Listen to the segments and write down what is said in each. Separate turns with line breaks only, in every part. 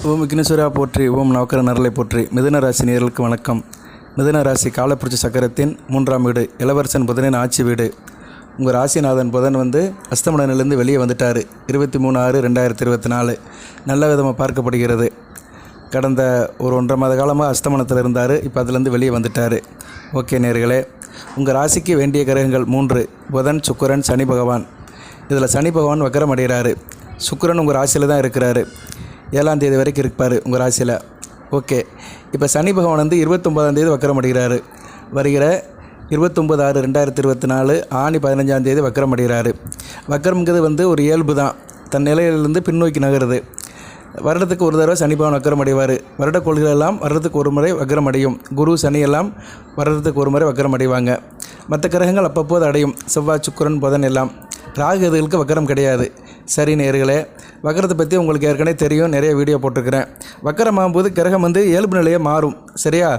ஓம் விக்னேஸ்வரா போற்றி, ஓம் நவக்கர நரலை போற்றி. மிதுன ராசி நேயர்களுக்கு வணக்கம். மிதுன ராசி காலப்புரட்சி சக்கரத்தின் 3ஆம் வீடு, இளவரசன் புதனின் ஆட்சி வீடு. உங்கள் ராசிநாதன் புதன் அஸ்தமனத்திலிருந்து வெளியே வந்துட்டார். 23/6/2024 நல்ல விதமாக பார்க்கப்படுகிறது. கடந்த ஒரு 1.5 மாத காலமாக அஸ்தமனத்தில் இருந்தார். இப்போ அதிலேருந்து வெளியே வந்துட்டார். ஓகே நேயர்களே, உங்கள் ராசிக்கு வேண்டிய கிரகங்கள் 3: புதன், சுக்கிரன், சனி பகவான். இதில் சனி பகவான் வக்கரம் அடைகிறாரு. சுக்கிரன் உங்கள் ராசியில் தான் இருக்கிறாரு. 7ஆம் தேதி வரைக்கும் இருப்பார் உங்கள் ராசியில். ஓகே, இப்போ சனி பகவான் 29ஆம் தேதி வக்கரம் அடைகிறாரு. வருகிற 29/6/2024 ஆணி 15ஆம் தேதி வக்கரம் அடைகிறாரு. வக்கரம்ங்கிறது ஒரு இயல்பு தான். தன் நிலையிலிருந்து பின்னோக்கி நகருது. வருடத்துக்கு ஒரு தடவை சனி பகவான் வக்கரம் அடைவார். வருட கோள்கள் எல்லாம் வருடத்துக்கு ஒரு முறை வக்கரம் அடையும். குரு, சனி எல்லாம் வருடத்துக்கு ஒரு முறை வக்கரம் அடைவாங்க. மற்ற கிரகங்கள் அப்பப்போது அடையும். செவ்வாய், சுக்கிரன், புதன் எல்லாம். ராகு இதுகளுக்கு வக்கரம் கிடையாது. சரி நேயர்களே, வக்கரத்தை பற்றி உங்களுக்கு ஏற்கனவே தெரியும், நிறைய வீடியோ போட்டிருக்கிறேன். வக்கரமாகும்போது கிரகம் இயல்பு நிலையை மாறும். சரியா?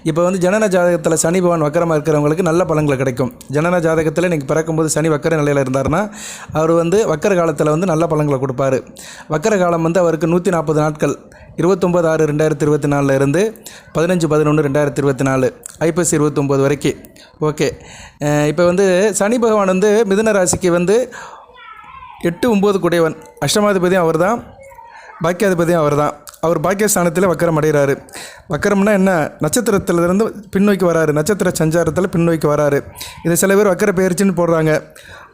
இப்போ ஜனன ஜாதகத்தில் சனி பகவான் வக்கரமாக இருக்கிறவங்களுக்கு நல்ல பலன்கள் கிடைக்கும். ஜனன ஜாதகத்தில் நீங்கள் பிறக்கும்போது சனி வக்கர நிலையில் இருந்தார்னா அவர் வக்கர காலத்தில் நல்ல பலன்களை கொடுப்பார். வக்கர காலம் அவருக்கு 140 நாட்கள். 29/6/2024 இருந்து 15/11/2024 ஐப்பசி 29 வரைக்கும். ஓகே, இப்போ சனி பகவான் மிதுன ராசிக்கு 8, 9 கூடையவன். அஷ்டமாதிபதியும் அவர் தான், பாக்கியாதிபதியும் அவர் தான். அவர் பாக்கியஸ்தானத்தில் வக்கரம் அடைகிறாரு. வக்கரம்னா என்ன? நட்சத்திரத்திலிருந்து பின்னோக்கி வராரு. நட்சத்திர சஞ்சாரத்தில் பின்னோக்கி வராரு. இதை சில பேர் வக்கர பயிற்சின்னு போடுறாங்க.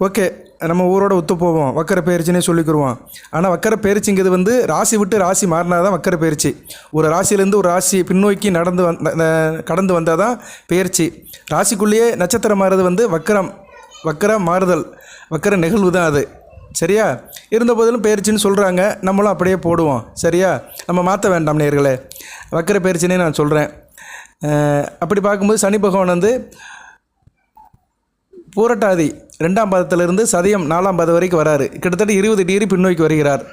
ஓகே, நம்ம ஊரோட ஒத்து போவோம், வக்கர பயிற்சினே சொல்லிக்கிடுவோம். ஆனால் வக்கர பயிற்சிங்கிறது ராசி விட்டு ராசி மாறினா தான் வக்கர பயிற்சி. ஒரு ராசியிலேருந்து ஒரு ராசி பின்னோக்கி கடந்து வந்தால் தான் பயிற்சி. ராசிக்குள்ளேயே நட்சத்திரம் மாறுறது வக்கர மாறுதல், வக்கர நிகழ்வு தான் அது. சரியா? இருந்த போதிலும் பயிற்சின்னு சொல்கிறாங்க, நம்மளும் அப்படியே போடுவோம். சரியா? நம்ம மாற்ற வேண்டாம் நேயர்களே, வக்கர பயிற்சினே நான் சொல்கிறேன். அப்படி பார்க்கும்போது சனி பகவான் பூரட்டாதி 2ஆம் பாதத்திலிருந்து சதயம் 4ஆம் பாதம் வரைக்கும் வராரு. கிட்டத்தட்ட 20 டிகிரி பின்னோக்கி வருகிறார்.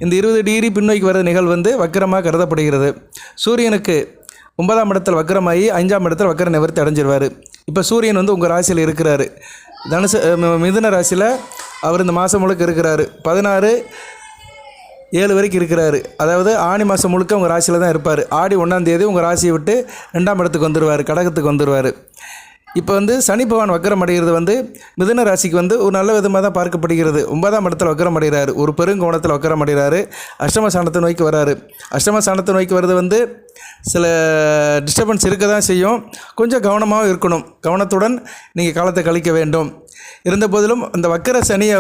இந்த 20 டிகிரி பின்னோக்கி வர நிகழ்வு வக்கரமாக கருதப்படுகிறது. சூரியனுக்கு 9ஆம் இடத்தில் வக்கரமாகி 5ஆம் இடத்தில் வக்கர நிவர்த்தி அடைஞ்சிருவார். இப்போ சூரியன் உங்கள் ராசியில் இருக்கிறாரு. மிதுன ராசியில் அவர் இந்த மாதம் முழுக்க இருக்கிறாரு. 16/7 வரைக்கும் இருக்கிறாரு. அதாவது ஆணி மாதம் முழுக்க உங்கள் ராசியில் தான் இருப்பார். ஆடி 1ஆம் தேதி உங்கள் ராசியை விட்டு 2ஆம் இடத்துக்கு வந்துடுவார், கடகத்துக்கு வந்துடுவார். இப்போ சனி பகவான் வக்கரம் அடைகிறது மிதுன ராசிக்கு ஒரு நல்ல விதமாக தான் பார்க்கப்படுகிறது. 9ஆம் இடத்தில் வக்கரம் அடைகிறாரு. ஒரு பெருங்கோணத்தில் வக்கரம் அடைகிறாரு. அஷ்டம ஸ்தானத்தை நோக்கி வராரு. அஷ்டம ஸ்தானத்தை நோக்கி வருது சில டிஸ்டர்பன்ஸ் இருக்க தான் செய்யும். கொஞ்சம் கவனமாக இருக்கணும். கவனத்துடன் நீங்கள் காலத்தை கழிக்க வேண்டும். இருந்த போதிலும் அந்த வக்கர சனியை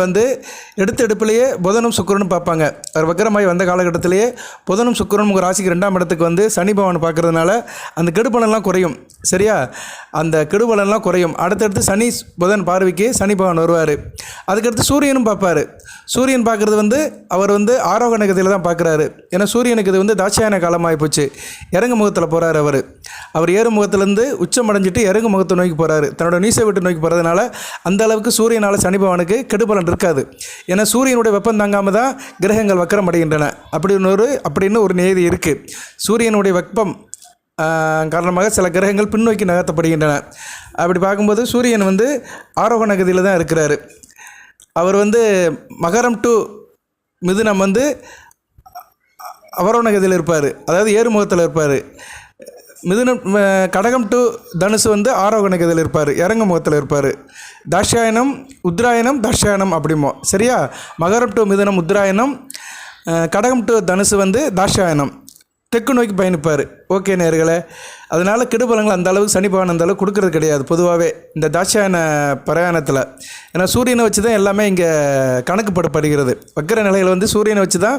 எடுப்பிலேயே புதனும் சுக்கிரனும் பார்ப்பாங்க. அவர் வக்கரமாகி வந்த காலகட்டத்திலேயே புதனும் சுக்கிரனும் உங்கள் ராசிக்கு 2ஆம் இடத்துக்கு சனி பகவான் பார்க்கறதுனால அந்த கெடுபலன்லாம் குறையும். சரியா? அந்த கெடுபலன்லாம் குறையும். அடுத்தடுத்து சனி புதன் பார்வைக்கு சனி பகவான் வருவார். அதுக்கடுத்து சூரியனும் பார்ப்பார். சூரியன் பார்க்குறது அவர் ஆரோகண கதியில் தான் பார்க்குறாரு. ஏன்னா சூரியனுக்கு இது தாட்சாயன காலமாகி போச்சு. இறங்கு முகத்தில் போகிறார். அவர் ஏறு முகத்திலேருந்து உச்சம் அடைஞ்சிட்டு இறங்கு முகத்தை நோக்கி போகிறாரு. தன்னோட நீசை விட்டு நோக்கி போகிறதுனால அந்த அளவுக்கு சூரியனால் சனி பகவானுக்கு கெடுபலன் இருக்காது. ஏன்னா சூரியனுடைய வெப்பம் தாங்காமல் தான் கிரகங்கள் வக்கரம் அடைகின்றன. அப்படின்னு ஒரு நியதி இருக்குது. சூரியனுடைய வெப்பம் காரணமாக சில கிரகங்கள் பின்னோக்கி நகர்த்தப்படுகின்றன. அப்படி பார்க்கும்போது சூரியன் ஆரோகண கதியில் தான் இருக்கிறாரு. அவர் மகரம் டு மிதுனம் அவரோண கதியில் இருப்பார். அதாவது ஏறுமுகத்தில் இருப்பார். மிதுனம் கடகம் டு தனுசு ஆரோகண கதியில் இருப்பார், இறங்கு முகத்தில் இருப்பார். தாட்சாயனம், உத்ராயணம், தாட்சாயனம் அப்படிமோ. சரியா? மகரம் டு மிதுனம் உத்ராயணம், கடகம் டு தனுசு தாட்சாயனம், தெற்கு நோக்கி பயணிப்பார். ஓகே நேயர்களே, அதனால் கெடுபலங்கள் அந்த அளவுக்கு சனி பகவான் அந்த அளவுக்கு கொடுக்கறது கிடையாது பொதுவாகவே இந்த தாட்சாயன பிரயாணத்தில். ஏன்னா சூரியனை வச்சு தான் எல்லாமே இங்கே கணக்குப்படப்படுகிறது. வக்கர நிலையில் சூரியனை வச்சு தான்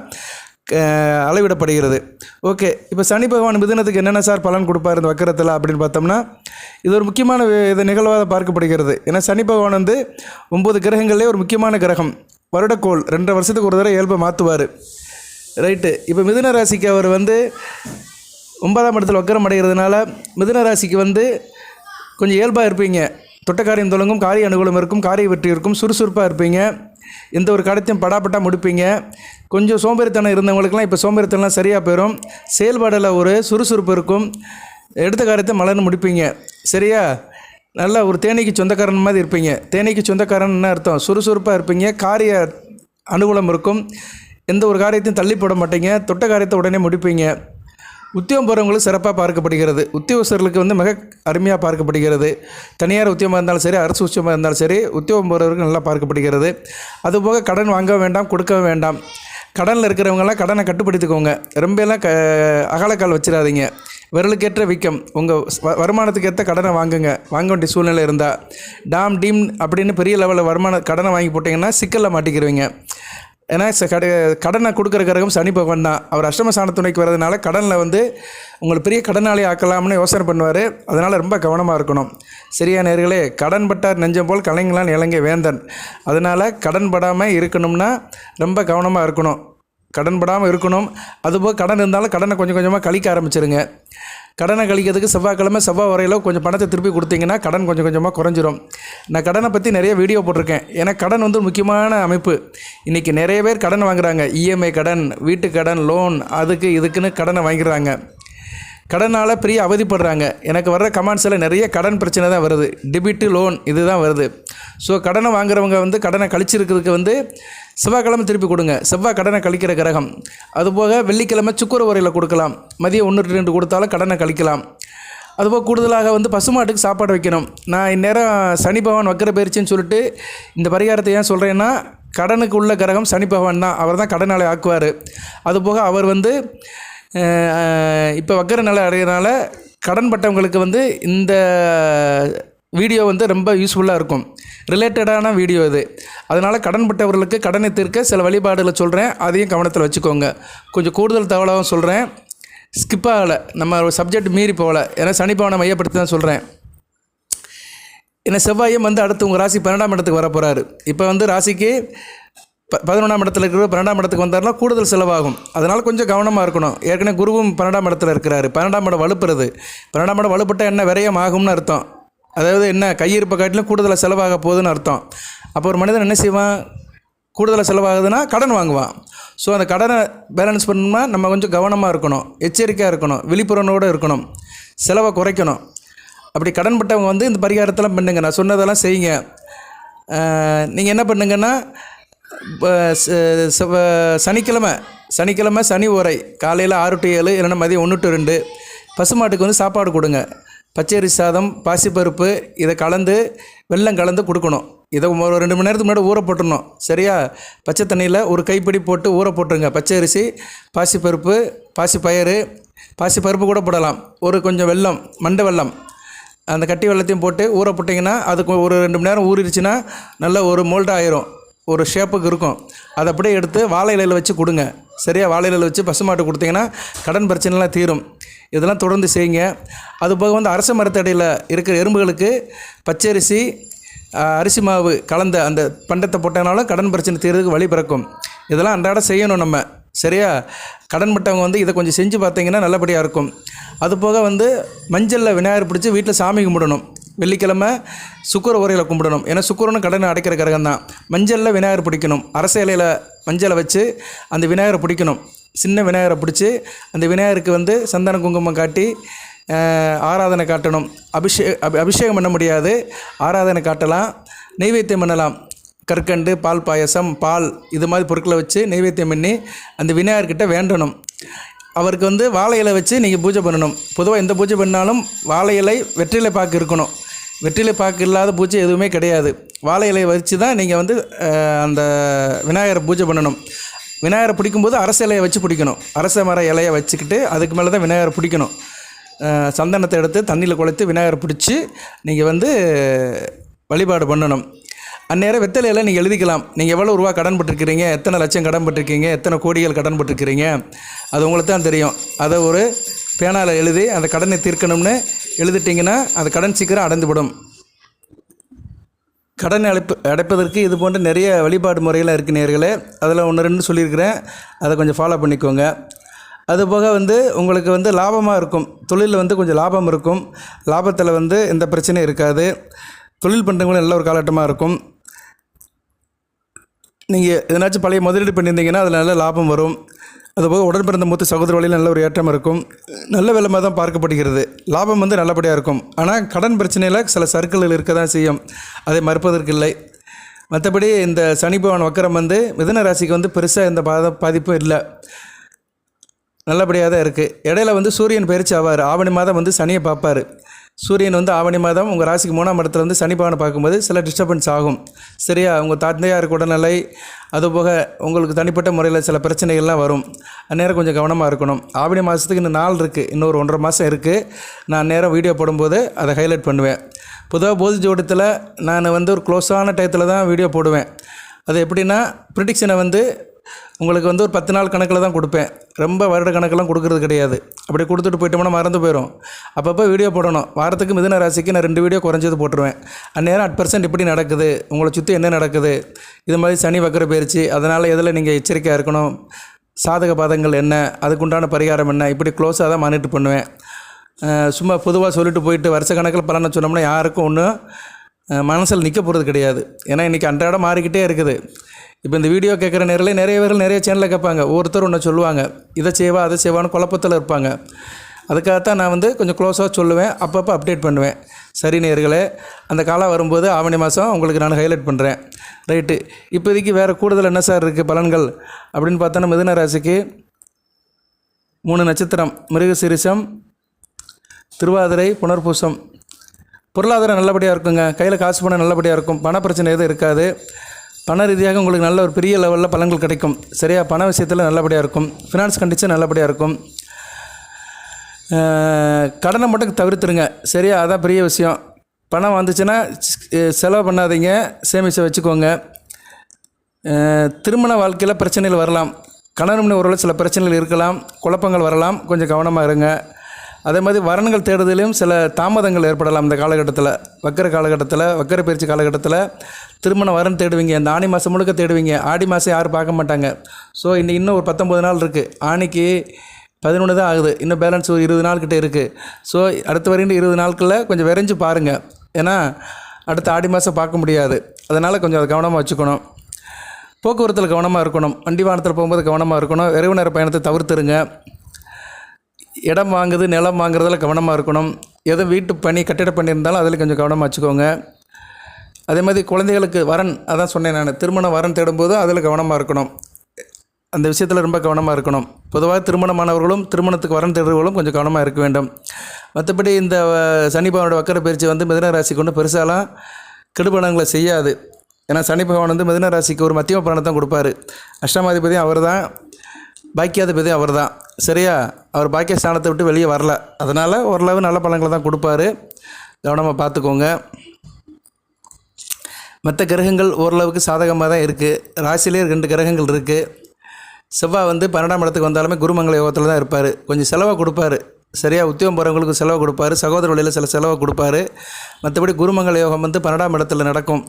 அளவிடப்படுகிறது. ஓகே, இப்போ சனி பகவான் மிதுனத்துக்கு என்னென்ன சார் பலன் கொடுப்பார் இந்த வக்கரத்தில் அப்படின்னு பார்த்தோம்னா, இது ஒரு முக்கியமான நிகழ்வாக பார்க்கப்படுகிறது. ஏன்னா சனி பகவான் 9 கிரகங்களே ஒரு முக்கியமான கிரகம். வருடக்கோள் 2.5 வருஷத்துக்கு ஒரு தடவை இயல்பை மாற்றுவார். ரைட்டு. இப்போ மிதுன ராசிக்கு அவர் 9ஆம் இடத்தில் வக்கரம் அடைகிறதுனால மிதுன ராசிக்கு கொஞ்சம் இயல்பாக இருப்பீங்க. தொட்ட காரியம் தொடங்கும், காரிய அனுகூலம் இருக்கும், காரிய வெற்றி இருக்கும், சுறுசுறுப்பாக இருப்பீங்க. எந்த ஒரு கடத்தையும் படாப்பட்டா முடிப்பீங்க. கொஞ்சம் சோம்பேறித்தனம் இருந்தவங்களுக்கெல்லாம் இப்போ சோம்பேறித்தனம்லாம் சரியாக போயிடும். செயல்பாடில் ஒரு சுறுசுறுப்பு இருக்கும். எடுத்த காரியத்தை மலர்ந்து முடிப்பீங்க. சரியா? நல்லா ஒரு தேனீக்கு சொந்தக்காரன் மாதிரி இருப்பீங்க. தேனீக்கு சொந்தக்காரன் என்ன அர்த்தம்? சுறுசுறுப்பாக இருப்பீங்க. காரிய அனுகூலம் இருக்கும். எந்த ஒரு காரியத்தையும் தள்ளி போட மாட்டீங்க, தொட்ட காரியத்தை உடனே முடிப்பீங்க. உத்தியோகம் போகிறவங்களுக்கு சிறப்பாக பார்க்கப்படுகிறது. உத்தியோகஸ்தர்களுக்கு வந்து மிக அருமையாக பார்க்கப்படுகிறது. தனியார் உத்தியோகமாக இருந்தாலும் சரி, அரசு உத்தியோகமாக இருந்தாலும் சரி, உத்தியோகம் போகிறவருக்கு நல்லா பார்க்கப்படுகிறது. அதுபோக கடன் வாங்க வேண்டாம், கொடுக்க வேண்டாம். கடனில் இருக்கிறவங்களாம் கடனை கட்டுப்படுத்திக்கோங்க. ரொம்பலாம் அகலக்கால் வச்சிடாதீங்க. விரலுக்கேற்ற வீக்கம். உங்கள் வருமானத்துக்கு ஏற்ற கடனை வாங்குங்க. வாங்க வேண்டிய சூழ்நிலை இருந்தால் டாம் டீம் அப்படின்னு பெரிய லெவலில் கடனை வாங்கி போட்டிங்கன்னா சிக்கலில் மாட்டிக்கிறவங்க. ஏன்னா கடனை கொடுக்குற கிரகம் சனி பகவான் தான். அவர் அஷ்டம ஸ்தானத்துணைக்கு வர்றதுனால கடனில் வந்து உங்களுக்கு பெரிய கடனாளி ஆக்கலாம்னு யோசனை பண்ணுவார். அதனால் ரொம்ப கவனமாக இருக்கணும். சரியா நேயர்களே? கடன் பட்டார் நெஞ்சம் போல் கலைஞலான் இலங்கை வேந்தன். அதனால் கடன் படாமல் இருக்கணும்னா ரொம்ப கவனமாக இருக்கணும். கடன் படாமல் இருக்கணும். அதுபோல் கடன் இருந்தாலும் கடனை கொஞ்சம் கொஞ்சமாக கழிக்க ஆரம்பிச்சிருங்க. கடனை கழிக்கிறதுக்கு செவ்வாய் வரையில் கொஞ்சம் பணத்தை திருப்பி கொடுத்தீங்கன்னா கடன் கொஞ்சம் கொஞ்சமாக குறைஞ்சிரும். நான் கடனை பற்றி நிறைய வீடியோ போட்டிருக்கேன். ஏன்னா கடன் வந்து முக்கியமான அமைப்பு. இன்றைக்கி நிறைய பேர் கடன் வாங்குகிறாங்க. இஎம்ஐ கடன், வீட்டு கடன், லோன், அதுக்கு இதுக்குன்னு கடனை வாங்கிடுறாங்க. கடனால் பெரிய அவதிப்படுறாங்க. எனக்கு வர்ற கமெண்ட்ஸில் நிறைய கடன் பிரச்சனை தான் வருது. டெபிட்டு, லோன் இது தான் வருது. ஸோ கடனை வாங்குறவங்க வந்து கடனை கழிச்சிருக்கிறதுக்கு வந்து செவ்வாய்க்கிழமை திருப்பி கொடுங்க. செவ்வாய் கடனை கழிக்கிற கிரகம். அதுபோக வெள்ளிக்கிழமை சுக்கர உரையில் கொடுக்கலாம். மதியம் 1-2 கொடுத்தாலும் கடனை கழிக்கலாம். அதுபோக கூடுதலாக வந்து பசுமாட்டுக்கு சாப்பாடு வைக்கணும். நான் இந்நேரம் சனி பகவான் வக்கர பயிற்சின்னு சொல்லிட்டு இந்த பரிகாரத்தை ஏன் சொல்கிறேன்னா, கடனுக்கு உள்ள கிரகம் சனி பகவான் தான். அவர் தான் கடனாளி ஆக்குவார். அதுபோக அவர் வந்து இப்போ வக்கர நிலை அடைகிறனால கடன் பட்டவங்களுக்கு வந்து இந்த வீடியோ வந்து ரொம்ப யூஸ்ஃபுல்லாக இருக்கும். ரிலேட்டடான வீடியோ இது. அதனால் கடன் பட்டவர்களுக்கு கடனை தீர்க்க சில வழிபாடுகளை சொல்கிறேன். அதையும் கவனத்தில் வச்சுக்கோங்க. கொஞ்சம் கூடுதல் தகவலாகவும் சொல்கிறேன். ஸ்கிப் ஆகலை, நம்ம சப்ஜெக்ட் மீறி போகல. ஏன்னா சனிப்பவனை மையப்படுத்தி தான் சொல்கிறேன். ஏன்னா செவ்வாயும் வந்து அடுத்து உங்கள் ராசி 12ஆம் இடத்துக்கு வர போகிறாரு. இப்போ வந்து ராசிக்கு 11ஆம் இடத்துல இருக்கிற 12ஆம் இடத்துக்கு வந்தார்னா கூடுதல் செலவாகும். அதனால் கொஞ்சம் கவனமாக இருக்கணும். ஏற்கனவே குருவும் 12ஆம் இடத்துல இருக்கிறாரு. 12ஆம் இடம் வலுப்புறது. 12ஆம் இடம் வலுப்பட்டால் என்ன விரயம் ஆகும்னு அர்த்தம். அதாவது என்ன, கையிருப்பை காட்டிலும் கூடுதலாக செலவாக போகுதுன்னு அர்த்தம். அப்போ ஒரு மனிதன் என்ன செய்வான்? கூடுதலாக செலவாகுதுன்னா கடன் வாங்குவான். ஸோ அந்த கடனை பேலன்ஸ் பண்ணணும்னா நம்ம கொஞ்சம் கவனமாக இருக்கணும், எச்சரிக்கையாக இருக்கணும், விழிப்புணர்வோடு இருக்கணும், செலவை குறைக்கணும். அப்படி கடன் பட்டவங்க வந்து இந்த பரிகாரத்தெல்லாம் பண்ணுங்க. நான் சொன்னதெல்லாம் செய்யுங்க. நீங்கள் என்ன பண்ணுங்கன்னா, சனிக்கிழமை சனி உரை காலையில் 6 to 7 இல்லைன்னா மதியம் 1 to 2 பசுமாட்டுக்கு வந்து சாப்பாடு கொடுங்க. பச்சரிசி சாதம், பாசிப்பருப்பு இதை கலந்து வெல்லம் கலந்து கொடுக்கணும். இதை ஒரு 2 மணி நேரத்துக்கு முன்னாடி ஊற போட்டுடணும். சரியா? பச்சை தண்ணியில் ஒரு கைப்பிடி போட்டு ஊற போட்டுருங்க. பச்சரிசி, பாசிப்பருப்பு, பாசிப்பருப்பு கூட போடலாம். ஒரு கொஞ்சம் வெல்லம், மண்டை வெல்லம், அந்த கட்டி வெல்லத்தையும் போட்டு ஊற போட்டிங்கன்னா அதுக்கு ஒரு 2 மணி நேரம் ஊறிடுச்சுன்னா நல்ல ஒரு மோல்டாக ஆயிரும், ஒரு ஷேப்புக்கு இருக்கும். அதை அப்படியே எடுத்து வாழை இலையில் வச்சு கொடுங்க. சரியா? வாழை இலையில் வச்சு பசுமாட்டு கொடுத்தீங்கன்னா கடன் பிரச்சனைலாம் தீரும். இதெல்லாம் தொடர்ந்து செய்யுங்க. அதுபோக வந்து அரச மரத்தடியில் இருக்கிற எறும்புகளுக்கு பச்சரிசி, அரிசி மாவு கலந்த அந்த பண்டத்தை போட்டனாலும் கடன் பிரச்சனை தீர்றதுக்கு வழி பிறக்கும். இதெல்லாம் அன்றாட செய்யணும் நம்ம. சரியா? கடன் பட்டவங்க வந்து இதை கொஞ்சம் செஞ்சு பார்த்தீங்கன்னா நல்லபடியாக இருக்கும். அதுபோக வந்து மஞ்சளில் விநாயகர் பிடிச்சி வீட்டில் சாமி கும்பிடணும். வெள்ளிக்கிழமை சுக்கர உரையில் கும்பிடணும். ஏன்னா சுக்கரனும் கடனை அடைக்கிற கிரகம் தான். மஞ்சளில் விநாயகர் பிடிக்கணும். அரச இலையில் மஞ்சளை வச்சு அந்த விநாயகரை பிடிக்கணும். சின்ன விநாயகரை பிடிச்சி அந்த விநாயகருக்கு வந்து சந்தன குங்குமம் காட்டி ஆராதனை காட்டணும். அபிஷேகம் பண்ண முடியாது, ஆராதனை காட்டலாம், நெய்வேத்தியம் பண்ணலாம். கற்கண்டு, பால் பாயசம், பால் இது மாதிரி பொருட்களை வச்சு நெய்வேத்தியம் பண்ணி அந்த விநாயகர்கிட்ட வேண்டணும். அவருக்கு வந்து வாழை இலை வச்சு நீங்கள் பூஜை பண்ணணும். பொதுவாக எந்த பூஜை பண்ணாலும் வாழை இலை, வெற்றிலை பாக்கு இருக்கணும். வெற்றிலை பாக்கு இல்லாத பூஜை எதுவுமே கிடையாது. வாழை இலையை வச்சு தான் நீங்கள் வந்து அந்த விநாயகரை பூஜை பண்ணணும். விநாயகரை பிடிக்கும்போது அரச இலையை வச்சு பிடிக்கணும். அரச மர இலையை வச்சுக்கிட்டு அதுக்கு மேலே தான் விநாயகரை பிடிக்கணும். சந்தனத்தை எடுத்து தண்ணியில் குழைத்து விநாயகரை பிடிச்சி நீங்கள் வந்து வழிபாடு பண்ணணும். அந்நேரம் வெத்தலையில் நீங்கள் எழுதிக்கலாம். நீங்கள் எவ்வளோ ரூபா கடன் பட்டிருக்கிறீங்க, எத்தனை லட்சம் கடன் பட்டிருக்கீங்க, எத்தனை கோடிகள் கடன் பட்டிருக்கிறீங்க, அது உங்களுக்கு தான் தெரியும். அதை ஒரு பேனாவில் எழுதி அந்த கடனை தீர்க்கணும்னு எழுதிட்டிங்கன்னா அந்த கடன் சீக்கிரம் அடைந்துவிடும். கடன் அடைப்பதற்கு இது போன்ற நிறைய வழிபாடு முறையெல்லாம் இருக்குது நேயர்களே. அதில் 1-2 சொல்லியிருக்கிறேன். அதை கொஞ்சம் ஃபாலோ பண்ணிக்கோங்க. அதுபோக வந்து உங்களுக்கு வந்து லாபமாக இருக்கும். தொழிலில் வந்து கொஞ்சம் லாபம் இருக்கும். லாபத்தில் வந்து எந்த பிரச்சனையும் இருக்காது. தொழில் பண்ணுறவங்களும் நல்ல ஒரு காலகட்டமாக இருக்கும். நீங்கள் எதனாச்சும் பழைய முதலீடு பண்ணியிருந்தீங்கன்னா அதில் நல்ல லாபம் வரும். அதுபோக உடன் பிறந்த மூத்த சகோதர வழியில் நல்ல ஒரு ஏற்றம் இருக்கும். நல்ல விலமாக தான் பார்க்கப்படுகிறது. லாபம் வந்து நல்லபடியாக இருக்கும். ஆனால் கடன் பிரச்சனையில் சில சர்க்கிள்கள் இருக்க தான் செய்யும். அதை மறுப்பதற்கு இல்லை. மற்றபடி இந்த சனி பகவான் வக்கரம் வந்து மிதுன ராசிக்கு வந்து பெருசாக எந்த பாதிப்பும் இல்லை, நல்லபடியாக தான் இருக்குது. இடையில வந்து சூரியன் பயிற்சி ஆவார். ஆவணி மாதம் வந்து சனியை பார்ப்பார். சூரியன் வந்து ஆவணி மாதம் உங்கள் ராசிக்கு 3ஆம் இடத்துல வந்து சனி பகவானை பார்க்கும்போது சில டிஸ்டர்பன்ஸ் ஆகும். சரியா? உங்கள் தந்தையாருக்கு உடல்நிலை, அதுபோக உங்களுக்கு தனிப்பட்ட முறையில் சில பிரச்சனைகள்லாம் வரும். அந்நேரம் கொஞ்சம் கவனமாக இருக்கணும். ஆவணி மாதத்துக்கு இன்னும் நாள் இருக்குது, இன்னொரு 1.5 மாதம் இருக்குது. நான் நேரம் வீடியோ போடும்போது அதை ஹைலைட் பண்ணுவேன். பொதுவாக போதி ஜோடத்தில் நான் வந்து ஒரு க்ளோஸான டயத்தில் தான் வீடியோ போடுவேன். அது எப்படின்னா, ப்ரிடிக்ஷனை வந்து உங்களுக்கு வந்து ஒரு 10 நாள் கணக்கில் தான் கொடுப்பேன். ரொம்ப வருட கணக்கெல்லாம் கொடுக்கறது கிடையாது. அப்படி கொடுத்துட்டு போயிட்டோம்னா மறந்து போயிடும். அப்பப்போ வீடியோ போடணும். வாரத்துக்கு மிதுன ராசிக்கு நான் 2 வீடியோ குறைஞ்சது போட்டுருவேன். அந்நேரம் 8% இப்படி நடக்குது, உங்களை சுற்றி என்ன நடக்குது, இது மாதிரி சனி வக்கர பயிற்சி, அதனால் எதில் நீங்கள் எச்சரிக்கையாக இருக்கணும், சாதக பாதங்கள் என்ன, அதுக்குண்டான பரிகாரம் என்ன, இப்படி க்ளோஸாக தான் மானிட்டர் பண்ணுவேன். சும்மா பொதுவாக சொல்லிட்டு போயிட்டு வருஷ கணக்கில் பலனை சொன்னோம்னா யாருக்கும் ஒன்றும் மனசில் நிற்க போகிறது கிடையாது. ஏன்னா இன்றைக்கி அன்றாடம் மாறிக்கிட்டே இருக்குது. இப்போ இந்த வீடியோ கேட்குற நேரில் நிறைய பேர்கள் நிறைய சேனலில் கேட்பாங்க. ஒவ்வொருத்தர் ஒன்று சொல்லுவாங்க, இதை செய்வா அதை செய்வான்னு குழப்பத்தில் இருப்பாங்க. அதுக்காகத்தான் நான் வந்து கொஞ்சம் க்ளோஸாக சொல்லுவேன், அப்பப்போ அப்டேட் பண்ணுவேன். சரி நேயர்களே, அந்த காலம் வரும்போது ஆவணி மாதம் உங்களுக்கு நான் ஹைலைட் பண்ணுறேன். ரைட்டு. இப்போதைக்கு வேறு கூடுதல் என்ன சார் இருக்குது பலன்கள் அப்படின்னு பார்த்தோன்னா, மிதுன ராசிக்கு 3 நட்சத்திரம், மிருகசீரிஷம், திருவாதிரை, புனர்பூசம். பொருளாதாரம் நல்லபடியாக இருக்குங்க. கையில் காசு பணம் நல்லபடியாக இருக்கும். பண பிரச்சனை எதுவும் இருக்காது. பண ரீதியாக உங்களுக்கு நல்ல ஒரு பெரிய லெவலில் பலன்கள் கிடைக்கும். சரியா? பண விஷயத்தில் நல்லபடியாக இருக்கும். ஃபினான்ஸ் கண்டிஷன் நல்லபடியாக இருக்கும். கடனை மட்டும் தவிர்த்துருங்க. சரியா? அதான் பெரிய விஷயம். பணம் வந்துச்சுன்னா செலவு பண்ணாதீங்க, சேமித்து வச்சுக்கோங்க. திருமண வாழ்க்கையில் பிரச்சனைகள் வரலாம். கணவன் மனைவி உறவில் சில பிரச்சனைகள் இருக்கலாம், குழப்பங்கள் வரலாம், கொஞ்சம் கவனமாக இருங்க. அதே மாதிரி வரன்கள் தேடுதலையும் சில தாமதங்கள் ஏற்படலாம். இந்த காலகட்டத்தில், வக்கர காலகட்டத்தில், வக்கர பயிற்சி காலகட்டத்தில் திருமண வரன் தேடுவீங்க. இந்த ஆணி மாதம் முழுக்க தேடுவீங்க. ஆடி மாதம் யாரும் பார்க்க மாட்டாங்க. ஸோ இன்னும் ஒரு 19 நாள் இருக்குது. ஆணிக்கு 11 தான் ஆகுது. இன்னும் பேலன்ஸ் ஒரு 20 நாள் கிட்டே இருக்குது. ஸோ அடுத்து வரைக்கும் 20 நாட்களில் கொஞ்சம் விரைஞ்சு பாருங்கள். ஏன்னா அடுத்த ஆடி மாதம் பார்க்க முடியாது. அதனால் கொஞ்சம் அதை கவனமாக வச்சுக்கணும். போக்குவரத்தில் கவனமாக இருக்கணும். வண்டி வாகனத்தில் போகும்போது கவனமாக இருக்கணும். இரவு நேர பயணத்தை தவிர்த்துருங்க. இடம் வாங்குது, நிலம் வாங்குறதில் கவனமாக இருக்கணும். எதுவும் வீட்டு பணி, கட்டிட பணி இருந்தாலும் அதில் கொஞ்சம் கவனமாக வச்சுக்கோங்க. அதே மாதிரி குழந்தைகளுக்கு வரன், அதான் சொன்னேன் நான், திருமண வரன் தேடும்போது அதில் கவனமாக இருக்கணும். அந்த விஷயத்தில் ரொம்ப கவனமாக இருக்கணும். பொதுவாக திருமணமானவர்களும் திருமணத்துக்கு வரன் தேடுறவர்களும் கொஞ்சம் கவனமாக இருக்க வேண்டும். மற்றபடி இந்த சனி பகவானோட வக்கர பயிற்சி வந்து மிதுன ராசிக்கு கொண்டு பெருசாலாம் கெடுபலங்களை செய்யாது. ஏன்னா சனி பகவான் வந்து மிதுன ராசிக்கு ஒரு மத்தியம பலனை தான் கொடுப்பாரு. அஷ்டமாதிபதியும் அவர் தான், பாக்கியாதிபதி அவர் தான். சரியா? அவர் பாக்கிய ஸ்தானத்தை விட்டு வெளியே வரல. அதனால் ஓரளவு நல்ல பலன்களை தான் கொடுப்பாரு. கவனமாக பார்த்துக்கோங்க. மற்ற கிரகங்கள் ஓரளவுக்கு சாதகமாக தான் இருக்குது. ராசியிலே 2 கிரகங்கள் இருக்குது. செவ்வாய் வந்து 12ஆம் இடத்துக்கு வந்தாலுமே குருமங்கள யோகத்தில் தான் இருப்பார். கொஞ்சம் செலவை கொடுப்பாரு. சரியா? உத்தியோகம் போகிறவங்களுக்கு செலவு கொடுப்பாரு. சகோதர வழியில் சில செலவை கொடுப்பாரு. மற்றபடி குருமங்கள யோகம் வந்து 12ஆம் இடத்துல நடக்கும்.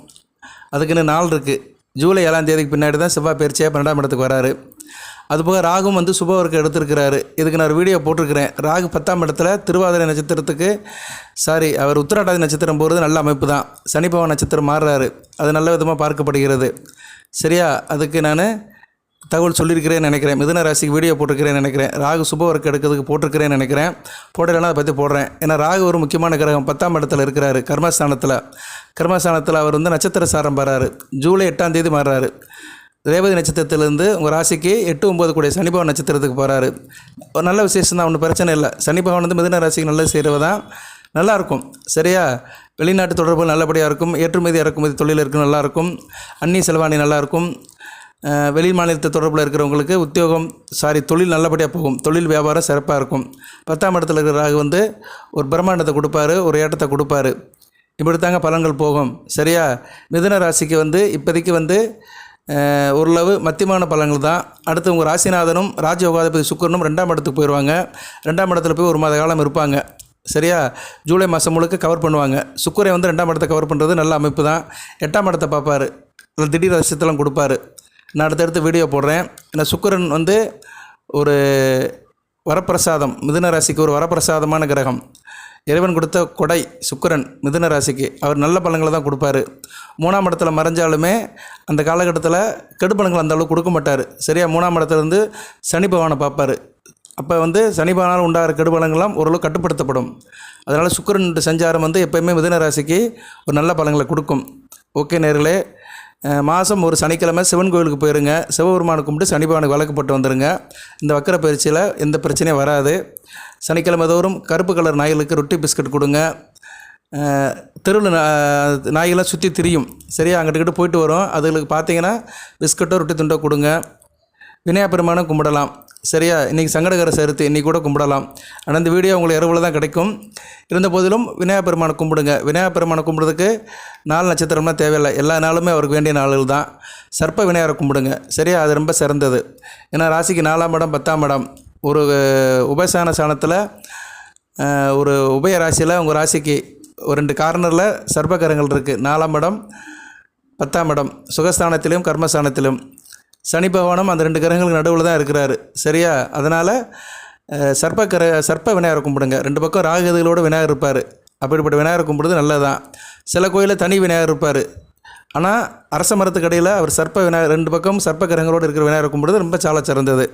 அதுக்குன்னு நாள் இருக்குது. ஜூலை 7ஆம் தேதிக்கு பின்னாடி தான் செவ்வாய் பயிற்சியாக 12ஆம் இடத்துக்கு வராரு. அதுபோக ராகும் வந்து சுபவர்க்கு எடுத்திருக்கிறாரு. இதுக்கு நான் ஒரு வீடியோ போட்டிருக்கிறேன். ராகு 10ஆம் இடத்துல திருவாதிரை நட்சத்திரத்துக்கு, அவர் உத்திராட்டாதி நட்சத்திரம் போகிறது நல்ல அமைப்பு தான். சனி பகவான் நட்சத்திரம் மாறுறாரு. அது நல்ல விதமாக பார்க்கப்படுகிறது. சரியா? அதுக்கு நான் தகவல் சொல்லியிருக்கிறேன்னு நினைக்கிறேன். மிதுன ராசிக்கு வீடியோ போட்டிருக்கிறேன்னு நினைக்கிறேன். ராகு சுபவர்க்கு எடுக்கிறதுக்கு போட்டிருக்கிறேன்னு நினைக்கிறேன். போடலைன்னா அதை பற்றி போடுறேன். ஏன்னா ராகு ஒரு முக்கியமான கிரகம். 10ஆம் இடத்துல இருக்கிறாரு, கர்மஸ்தானத்தில் அவர் வந்து நட்சத்திர சாரம் பெறாரு. ஜூலை 8ஆம் தேதி மாறுறாரு. ரேவதி நட்சத்திரத்திலேருந்து உங்கள் ராசிக்கு 8, 9 கூடிய சனி பகவான் நட்சத்திரத்துக்கு போகிறாரு. ஒரு நல்ல விசேஷம் தான், ஒன்றும் பிரச்சனை இல்லை. சனி பகவான் வந்து மிதுன ராசிக்கு நல்லது செய்கிறது தான் நல்லாயிருக்கும். சரியா? வெளிநாட்டு தொடர்புகள் நல்லபடியாக இருக்கும். ஏற்றுமதி இறக்குமதி தொழில் இருக்குது, நல்லாயிருக்கும். அந்நிய செலவாணி நல்லாயிருக்கும். வெளி மாநிலத்து தொடர்பில் இருக்கிறவங்களுக்கு தொழில் நல்லபடியாக போகும். தொழில் வியாபாரம் சிறப்பாக இருக்கும். 10ஆம் இடத்துல இருக்கிற ராகு வந்து ஒரு பிரம்மாண்டத்தை கொடுப்பாரு, ஒரு ஏற்றத்தை கொடுப்பாரு. இப்படி தாங்க பலன்கள் போகும். சரியா? மிதுன ராசிக்கு வந்து இப்போதைக்கு வந்து ஓரளவு மத்தியமான பலன்கள் தான். அடுத்து உங்கள் ராசிநாதனும் ராஜயோகாதிபதி சுக்கிரனும் 2ஆம் இடத்துக்கு போயிடுவாங்க. 2ஆம் இடத்துல போய் 1 மாத காலம் இருப்பாங்க. சரியா? ஜூலை மாதம் முழுக்க கவர் பண்ணுவாங்க. சுக்கிரன் வந்து 2ஆம் இடத்தை கவர் பண்ணுறது நல்ல அமைப்பு தான். 8ஆம் இடத்தை பார்ப்பார். திடீர் விஷயத்தெல்லாம் கொடுப்பாரு. நான் அடுத்தடுத்து வீடியோ போடுறேன். ஏன்னா சுக்கிரன் வந்து ஒரு வரப்பிரசாதம், மிதுன ராசிக்கு ஒரு வரப்பிரசாதமான கிரகம். இறைவன் கொடுத்த கொடை சுக்கிரன் மிதுன ராசிக்கு. அவர் நல்ல பலன்களை தான் கொடுப்பாரு. 3ஆம் இடத்துல மறைஞ்சாலுமே அந்த காலகட்டத்தில் கெடுபலன்கள் அந்த அளவுக்கு கொடுக்க மாட்டார். சரியா? 3ஆம் இடத்துலேருந்து சனி பகவானை பார்ப்பார். அப்போ வந்து சனி பகவானால் உண்டாகிற கெடுபலங்கள்லாம் ஓரளவு கட்டுப்படுத்தப்படும். அதனால் சுக்கிரன் சஞ்சாரம் வந்து எப்போயுமே மிதுன ராசிக்கு ஒரு நல்ல பலன்களை கொடுக்கும். ஓகே நேயர்களே, மாதம் ஒரு சனிக்கிழமை சிவன் கோயிலுக்கு போயிருங்க. சிவபெருமானை கும்பிட்டு சனி பகவானுக்கு விளக்கு போட்டு வந்துடுங்க. இந்த வக்கர பயிற்சியில் எந்த பிரச்சனையும் வராது. சனிக்கிழமை தோறும் கருப்பு கலர் நாய்களுக்கு ரொட்டி பிஸ்கட் கொடுங்க. தெருவில் நாய்களாம் சுற்றி திரியும், சரியா, அங்கிட்டு போயிட்டு வரும். அதுகளுக்கு பார்த்தீங்கன்னா பிஸ்கட்டோ ரொட்டி துண்டோ கொடுங்க. விநாயகர் பெருமானை கும்பிடலாம், சரியா. இன்றைக்கி சங்கடகர சதுர்த்தி, இன்றைக்கி கூட கும்பிடலாம். ஆனால் இந்த வீடியோ உங்களுக்கு இரவில் தான் கிடைக்கும். இருந்த போதிலும் விநாயகர் பெருமானை கும்பிடுங்க. விநாயகர் பெருமானை கும்பிட்றதுக்கு 4 நட்சத்திரம்லாம் தேவையில்லை, எல்லா நாளுமே அவருக்கு வேண்டிய நாள்கள் தான். சர்ப்ப விநாயகரை கும்பிடுங்க, சரியா, அது ரொம்ப சிறந்தது. ஏன்னா ராசிக்கு 4ஆம் இடம் 10ஆம் இடம் ஒரு உபயசான சாணத்தில் ஒரு உபய ராசியில் உங்கள் ராசிக்கு ஒரு 2 கார்னரில் சர்ப்பகரங்கள் இருக்குது. 4ஆம் இடம் 10ஆம் இடம் சுகஸ்தானத்திலும் கர்மஸ்தானத்திலும். சனி பகவானும் அந்த 2 கிரகங்களுக்கு நடுவில் தான் இருக்கிறாரு, சரியா. அதனால் சர்ப்ப விநாயகரை கும்பிடுங்க. 2 பக்கம் ராகுகதிகளோடு விநாயகர் இருப்பார். அப்படிப்பட்ட விநாயகரை கும்பிடுறது நல்லதான். சில கோயிலில் தனி விநாயகர் இருப்பார். ஆனால் அரச மரத்துக்கடையில் அவர் சர்ப்ப விநாயகர் 2 பக்கம் சர்ப்ப கிரகங்களோடு இருக்கிற விநாயகரை கும்பிடுறது ரொம்ப சால சிறந்தது.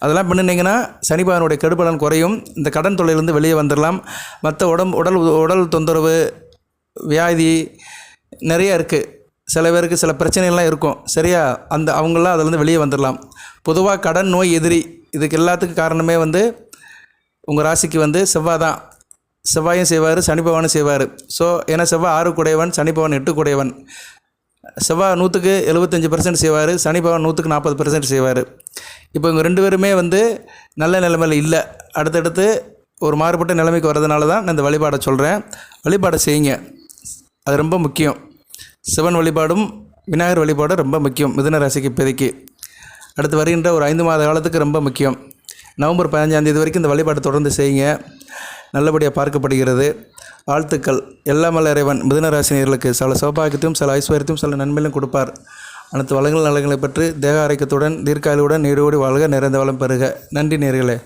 அதெல்லாம் பண்ணினீங்கன்னா சனி பகவானுடைய கெடுபலன் குறையும். இந்த கடன் தொல்லையிலேருந்து வெளியே வந்துடலாம். மற்ற உடல் தொந்தரவு வியாதி நிறைய இருக்குது. சில பேருக்கு சில பிரச்சனைகள்லாம் இருக்கும், சரியா. அவங்களாம் அதிலேருந்து வெளியே வந்துடலாம். பொதுவாக கடன் நோய் எதிரி இதுக்கு எல்லாத்துக்கும் காரணமே உங்கள் ராசிக்கு செவ்வாய் தான். செவ்வாயும் செய்வார், சனி பகவானும் செய்வார். ஸோ ஏன்னா செவ்வாய் 6 குடையவன், சனி பகவான் 8 குடையவன். செவ்வாய் 100க்கு 75% செய்வார், சனி பகவான் 100க்கு 40% செய்வார். இப்போ இவங்க 2 பேருமே நல்ல நிலைமையில் இல்லை. அடுத்தடுத்து ஒரு மாறுபட்ட நிலைமைக்கு வர்றதுனால தான் நான் இந்த வழிபாடை சொல்கிறேன். வழிபாடை செய்யுங்க, அது ரொம்ப முக்கியம். சிவன் வழிபாடும் விநாயகர் வழிபாடும் ரொம்ப முக்கியம் மிதுன ராசிக்கு இப்போதைக்கு. அடுத்து வருகின்ற ஒரு 5 மாத காலத்துக்கு ரொம்ப முக்கியம். நவம்பர் 15ஆம் தேதி வரைக்கும் இந்த வழிபாட்டை தொடர்ந்து செய்யுங்க, நல்லபடியாக பார்க்கப்படுகிறது. வாழ்த்துக்கள். எல்லாம் வல்ல இறைவன் மிதுன ராசினியர்களுக்கு சில சௌபாகியத்தையும் சில ஐஸ்வர்யத்தையும் சில நன்மையிலும் கொடுப்பார். அனைத்து வளங்கள் நலங்களை பற்றி தேக ஆரோக்கியத்துடன் தீர்க்காயுடன் நீடோடி வாழ்க, நிறைந்த வளம் பெறுக. நன்றி நேயர்களே.